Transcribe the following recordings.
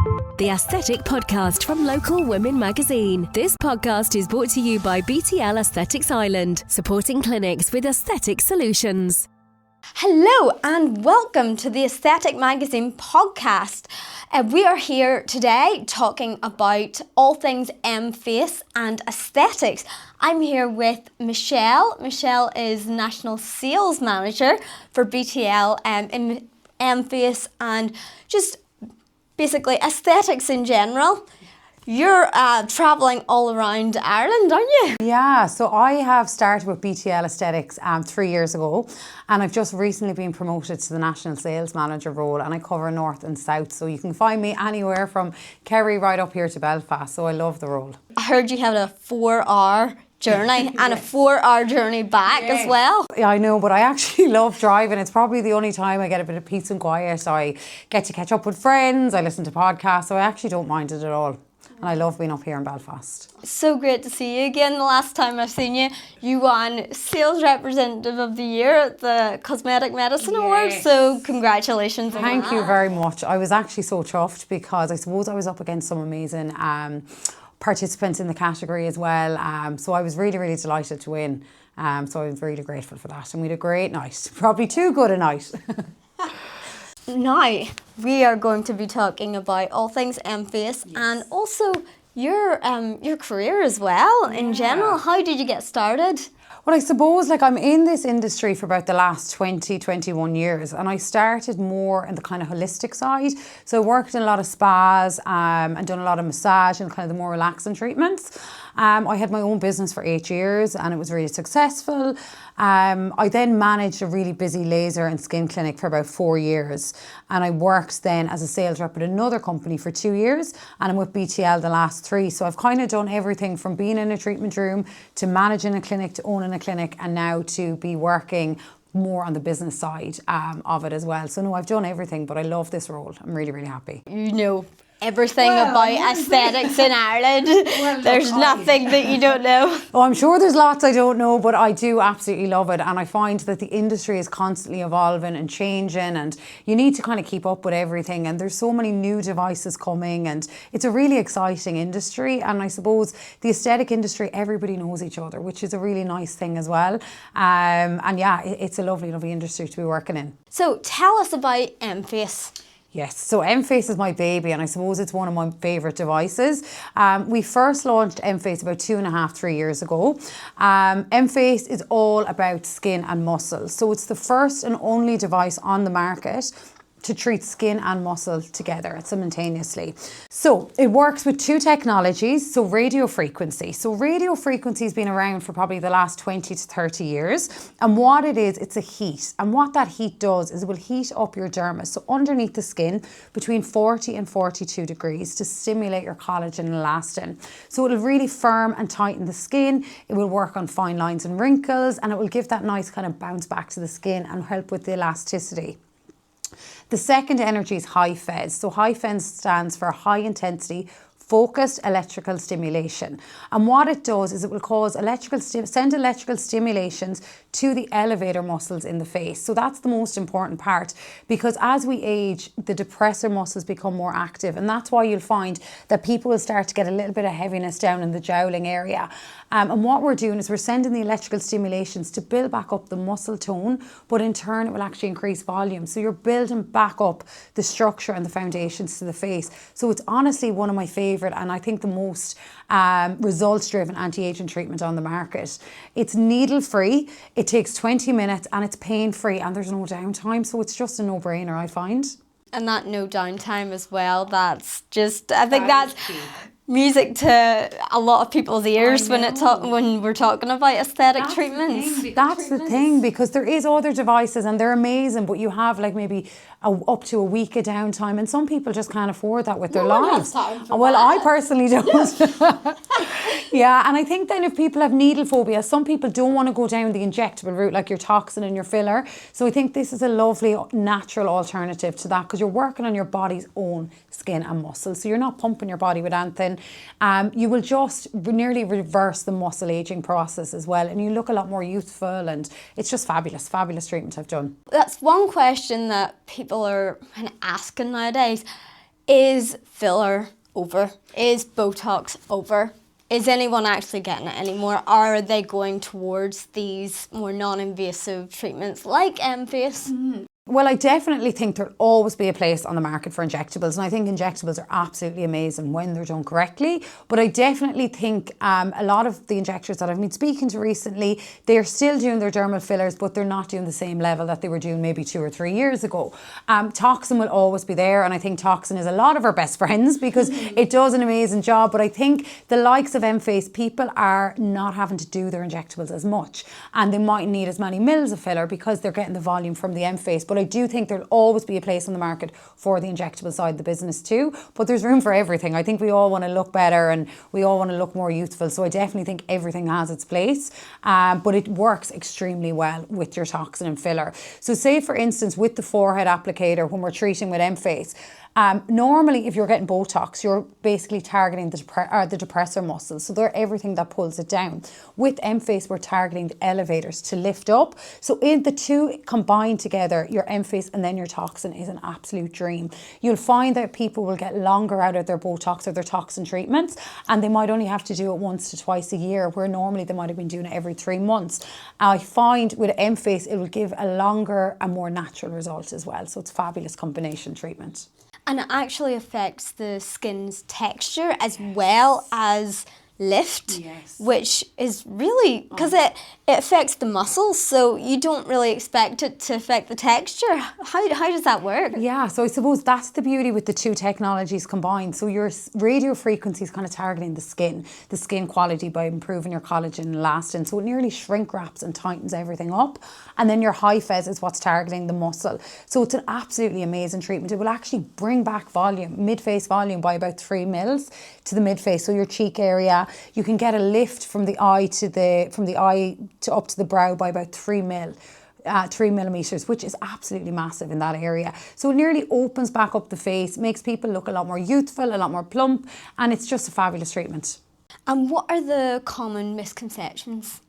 The Aesthetic Podcast from Local Women Magazine. This podcast is brought to you by BTL Ireland, supporting clinics with aesthetic solutions. Hello and welcome to the Aesthetic Magazine podcast. We are here today talking about all things Emface and aesthetics. I'm here with Michelle. Michelle is National Sales Manager for BTL in Emface and just basically aesthetics in general. You're travelling all around Ireland, aren't you? Yeah, so I have started with BTL Aesthetics 3 years ago, and I've just recently been promoted to the National Sales Manager role, and I cover North and South, so you can find me anywhere from Kerry right up here to Belfast, so I love the role. I heard you had a 4-hour journey and a 4-hour journey back as well. Yeah, I know, but I actually love driving. It's probably the only time I get a bit of peace and quiet. I get to catch up with friends, I listen to podcasts, so I actually don't mind it at all. And I love being up here in Belfast. So great to see you again. The last time I've seen you, you won Sales Representative of the Year at the Cosmetic Medicine Awards. So congratulations on that. Thank you very much. I was actually so chuffed because I suppose I was up against some amazing participants in the category as well. So I was really, really delighted to win. So I was really grateful for that. And we had a great night. Probably too good a night. Now, we are going to be talking about all things Emface and also your career as well in general. How did you get started? Well, I suppose I'm in this industry for about the last 21 years, and I started more in the kind of holistic side. So I worked in a lot of spas and done a lot of massage and kind of the more relaxing treatments. I had my own business for 8 years and it was really successful. I then managed a really busy laser and skin clinic for about 4 years, and I worked then as a sales rep at another company for 2 years, and I'm with BTL the last 3. So I've kind of done everything from being in a treatment room to managing a clinic to owning a clinic, and now to be working more on the business side of it as well. So no, I've done everything, but I love this role. I'm really, really happy. You know everything about aesthetics in Ireland. There's nothing that you don't know. Oh, I'm sure there's lots I don't know, but I do absolutely love it. And I find that the industry is constantly evolving and changing, and you need to kind of keep up with everything. And there's so many new devices coming, and it's a really exciting industry. And I suppose the aesthetic industry, everybody knows each other, which is a really nice thing as well. And yeah, it's a lovely, lovely industry to be working in. So tell us about Emface. Yes, so Emface is my baby, and I suppose it's one of my favourite devices. We first launched Emface about 2.5-3 years ago. Emface is all about skin and muscle. So it's the first and only device on the market to treat skin and muscle together simultaneously. So it works with 2 technologies, so radio frequency. So radio frequency has been around for probably the last 20 to 30 years. And what it is, it's a heat. And what that heat does is it will heat up your dermis, so underneath the skin, between 40 and 42 degrees to stimulate your collagen and elastin. So it'll really firm and tighten the skin. It will work on fine lines and wrinkles, and it will give that nice kind of bounce back to the skin and help with the elasticity. The second energy is high FES. So high FES stands for high intensity focused electrical stimulation. And what it does is it will cause send electrical stimulations to the elevator muscles in the face. So that's the most important part, because as we age, the depressor muscles become more active, and that's why you'll find that people will start to get a little bit of heaviness down in the jowling area. And what we're doing is we're sending the electrical stimulations to build back up the muscle tone, but in turn it will actually increase volume. So you're building back up the structure and the foundations to the face. So it's honestly one of my favourite, and I think the most results-driven anti-aging treatment on the market. It's needle-free, it takes 20 minutes, and it's pain-free, and there's no downtime, so it's just a no-brainer, I find. And that no downtime as well, that's just, I think that's music to a lot of people's ears when we're talking about aesthetic treatments. That's the thing, because there is other devices and they're amazing, but you have maybe up to a week of downtime, and some people just can't afford that with their lives. Well, I personally don't. Yeah, and I think then if people have needle phobia, some people don't want to go down the injectable route, like your toxin and your filler. So I think this is a lovely natural alternative to that, because you're working on your body's own skin and muscle. So you're not pumping your body with anything. You will just nearly reverse the muscle aging process as well, and you look a lot more youthful, and it's just fabulous treatment I've done. That's one question that people are kind of asking nowadays. Is filler over? Is Botox over? Is anyone actually getting it anymore? Or are they going towards these more non-invasive treatments like Emface? Well, I definitely think there'll always be a place on the market for injectables, and I think injectables are absolutely amazing when they're done correctly. But I definitely think a lot of the injectors that I've been speaking to recently, they're still doing their dermal fillers, but they're not doing the same level that they were doing maybe 2 or 3 years ago. Toxin will always be there, and I think Toxin is a lot of our best friends because it does an amazing job. But I think the likes of Emface, people are not having to do their injectables as much, and they mightn't need as many mils of filler because they're getting the volume from the Emface. But I do think there'll always be a place on the market for the injectable side of the business too. But there's room for everything. I think we all want to look better and we all want to look more youthful. So I definitely think everything has its place. But it works extremely well with your toxin and filler. So say for instance with the forehead applicator when we're treating with Emface, normally if you're getting Botox, you're basically targeting the depressor muscles. So they're everything that pulls it down. With Emface, we're targeting the elevators to lift up. So in the two combined together, your Emface and then your toxin is an absolute dream. You'll find that people will get longer out of their Botox or their toxin treatments, and they might only have to do it once to twice a year, where normally they might have been doing it every 3 months. I find with Emface, it will give a longer and more natural result as well. So it's a fabulous combination treatment. And it actually affects the skin's texture as well as lift, which is really, because it affects the muscles, so you don't really expect it to affect the texture. How does that work? Yeah, so I suppose that's the beauty with the two technologies combined. So your radio frequency is kind of targeting the skin quality by improving your collagen and elastin. So it nearly shrink wraps and tightens everything up. And then your high fez is what's targeting the muscle. So it's an absolutely amazing treatment. It will actually bring back volume, mid-face volume by about 3 mils to the mid-face. So your cheek area, you can get a lift from the eye to up to the brow by about 3 millimeters, which is absolutely massive in that area. So it nearly opens back up the face, makes people look a lot more youthful, a lot more plump, and it's just a fabulous treatment. And what are the common misconceptions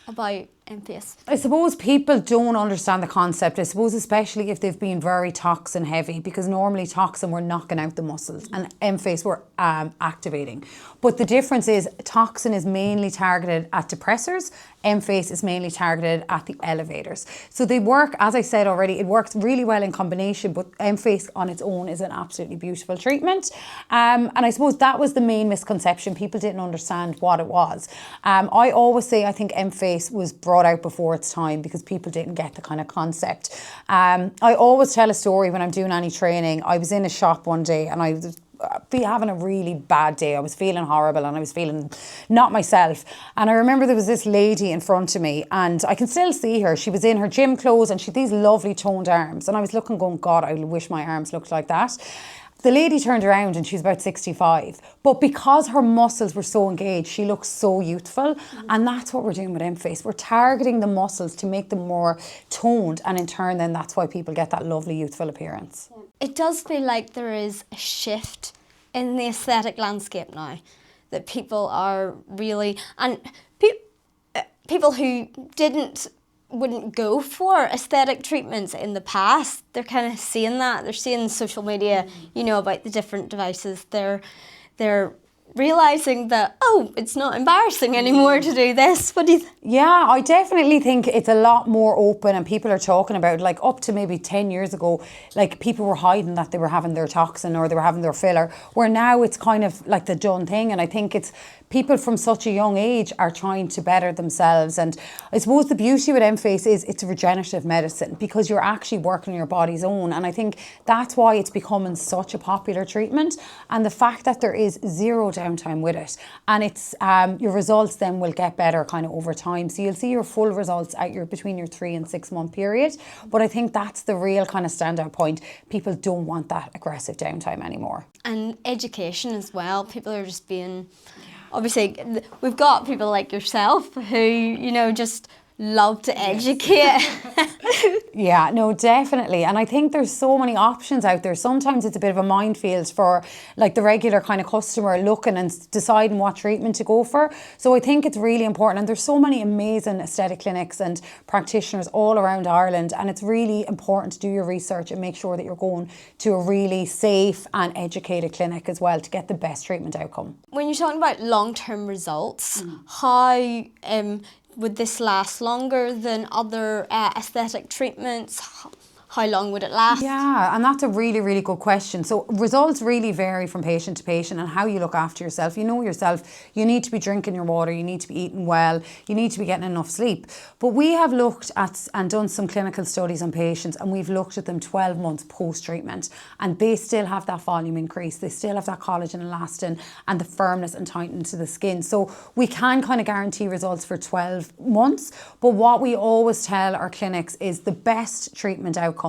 about Emface? I suppose people don't understand the concept. I suppose especially if they've been very toxin heavy, because normally toxin we're knocking out the muscles and Emface we're activating. But the difference is toxin is mainly targeted at depressors, Emface is mainly targeted at the elevators. So they work, as I said already, it works really well in combination, but Emface on its own is an absolutely beautiful treatment. And I suppose that was the main misconception. People didn't understand what it was. I always say I think Emface was brought out before its time because people didn't get the kind of concept. I always tell a story when I'm doing any training. I was in a shop one day and I was having a really bad day. I was feeling horrible and I was feeling not myself. And I remember there was this lady in front of me and I can still see her. She was in her gym clothes and she had these lovely toned arms. And I was looking going, God, I wish my arms looked like that. The lady turned around and she was about 65. But because her muscles were so engaged, she looked so youthful. And that's what we're doing with Emface. We're targeting the muscles to make them more toned. And in turn, then that's why people get that lovely youthful appearance. It does feel like there is a shift in the aesthetic landscape now. That people are really... And people who wouldn't go for aesthetic treatments in the past, they're kind of seeing that. They're seeing social media, you know, about the different devices. They're realising that, oh, it's not embarrassing anymore to do this. What do you think? Yeah, I definitely think it's a lot more open and people are talking about, like up to maybe 10 years ago, like people were hiding that they were having their toxin or they were having their filler, where now it's kind of like the done thing. And I think it's people from such a young age are trying to better themselves. And I suppose the beauty with Emface is it's a regenerative medicine because you're actually working your body's own. And I think that's why it's becoming such a popular treatment. And the fact that there is zero downtime with it, and it's your results then will get better kind of over time. So you'll see your full results at between your 3 and 6 month period. But I think that's the real kind of standout point. People don't want that aggressive downtime anymore. And education as well. People are just being... Obviously, we've got people like yourself who, you know, just love to educate. Yeah, no, definitely. And I think there's so many options out there. Sometimes it's a bit of a minefield for like the regular kind of customer looking and deciding what treatment to go for. So I think it's really important. And there's so many amazing aesthetic clinics and practitioners all around Ireland. And it's really important to do your research and make sure that you're going to a really safe and educated clinic as well to get the best treatment outcome. When you're talking about long-term results, how would this last longer than other aesthetic treatments? How long would it last? Yeah, and that's a really, really good question. So results really vary from patient to patient and how you look after yourself. You know yourself, you need to be drinking your water, you need to be eating well, you need to be getting enough sleep. But we have looked at and done some clinical studies on patients, and we've looked at them 12 months post-treatment, and they still have that volume increase. They still have that collagen, elastin and the firmness and tightening to the skin. So we can kind of guarantee results for 12 months. But what we always tell our clinics is the best treatment outcome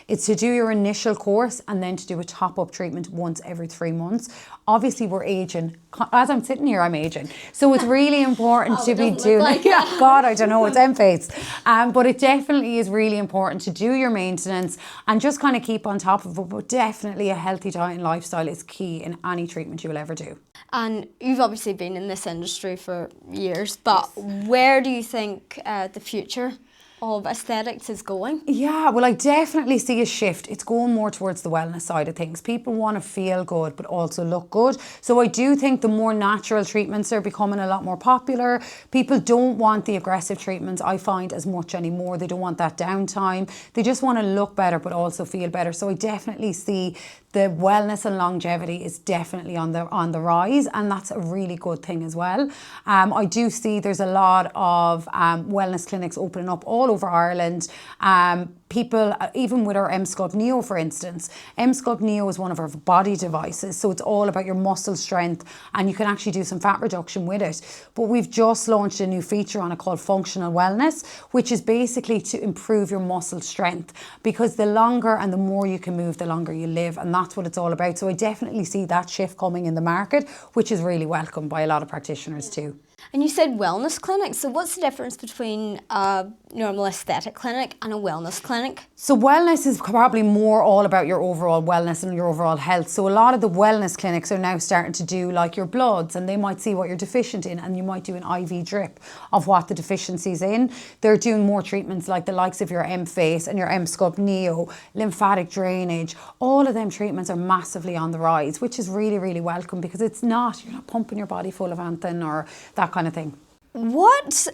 is to do your initial course and then to do a top-up treatment once every 3 months. Obviously, we're aging. As I'm sitting here, I'm aging. So it's really important to be doing... Yeah, God, I don't know, it's Emface. But it definitely is really important to do your maintenance and just kind of keep on top of it. But definitely a healthy diet and lifestyle is key in any treatment you will ever do. And you've obviously been in this industry for years, but where do you think the future of aesthetics is going? Yeah, well, I definitely see a shift. It's going more towards the wellness side of things. People want to feel good but also look good. So I do think the more natural treatments are becoming a lot more popular. People don't want the aggressive treatments, I find, as much anymore. They don't want that downtime. They just want to look better but also feel better. So I definitely see the wellness and longevity is definitely on the rise, and that's a really good thing as well. I do see there's a lot of wellness clinics opening up all over Ireland. People, even with our M-Sculpt Neo, for instance, M-Sculpt Neo is one of our body devices, so it's all about your muscle strength, and you can actually do some fat reduction with it. But we've just launched a new feature on it called Functional Wellness, which is basically to improve your muscle strength, because the longer and the more you can move, the longer you live, and that's what it's all about. So I definitely see that shift coming in the market, which is really welcomed by a lot of practitioners too. And you said wellness clinic, so what's the difference between a normal aesthetic clinic and a wellness clinic? So wellness is probably more all about your overall wellness and your overall health. So a lot of the wellness clinics are now starting to do like your bloods, and they might see what you're deficient in, and you might do an IV drip of what the deficiency's in. They're doing more treatments like the likes of your Emface and your M-Sculpt Neo, lymphatic drainage. All of them treatments are massively on the rise, which is really, really welcome, because you're not pumping your body full of anything or that kind of thing. What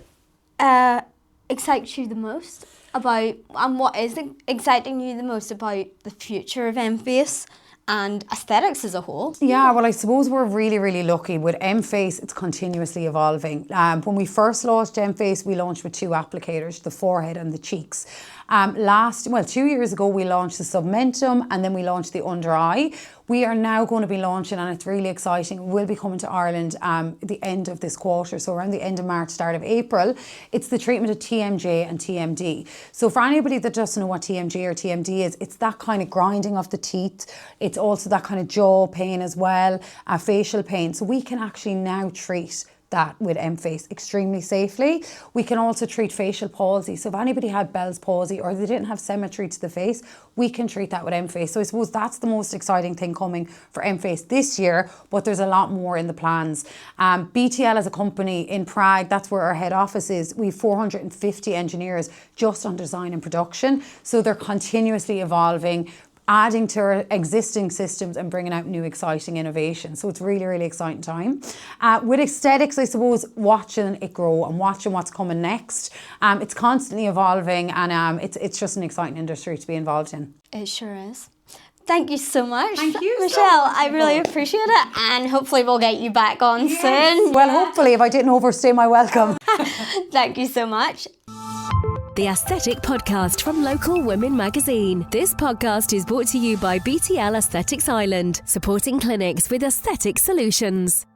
excites you the most about, and what is exciting you the most about the future of Emface and aesthetics as a whole? Yeah, well, I suppose we're really, really lucky. With Emface, it's continuously evolving. When we first launched Emface, we launched with 2 applicators, the forehead and the cheeks. 2 years ago, we launched the Submentum, and then we launched the under eye. We are now going to be launching, and it's really exciting, we'll be coming to Ireland at the end of this quarter, so around the end of March, start of April. It's the treatment of TMJ and TMD. So for anybody that doesn't know what TMJ or TMD is, it's that kind of grinding of the teeth. It's also that kind of jaw pain as well, facial pain. So we can actually now treat that with Emface extremely safely. We can also treat facial palsy. So if anybody had Bell's palsy or they didn't have symmetry to the face, we can treat that with Emface. So I suppose that's the most exciting thing coming for Emface this year, but there's a lot more in the plans. BTL as a company in Prague, that's where our head office is. We have 450 engineers just on design and production. So they're continuously evolving, adding to our existing systems and bringing out new exciting innovations. So it's really, really exciting time. With aesthetics, I suppose, watching it grow and watching what's coming next. It's constantly evolving, and it's just an exciting industry to be involved in. It sure is. Thank you so much. Thank you, Michelle. I really appreciate it, and hopefully we'll get you back on soon. Well, hopefully, if I didn't overstay my welcome. Thank you so much. The Aesthetic Podcast from Local Women Magazine. This podcast is brought to you by BTL Aesthetics Ireland, supporting clinics with aesthetic solutions.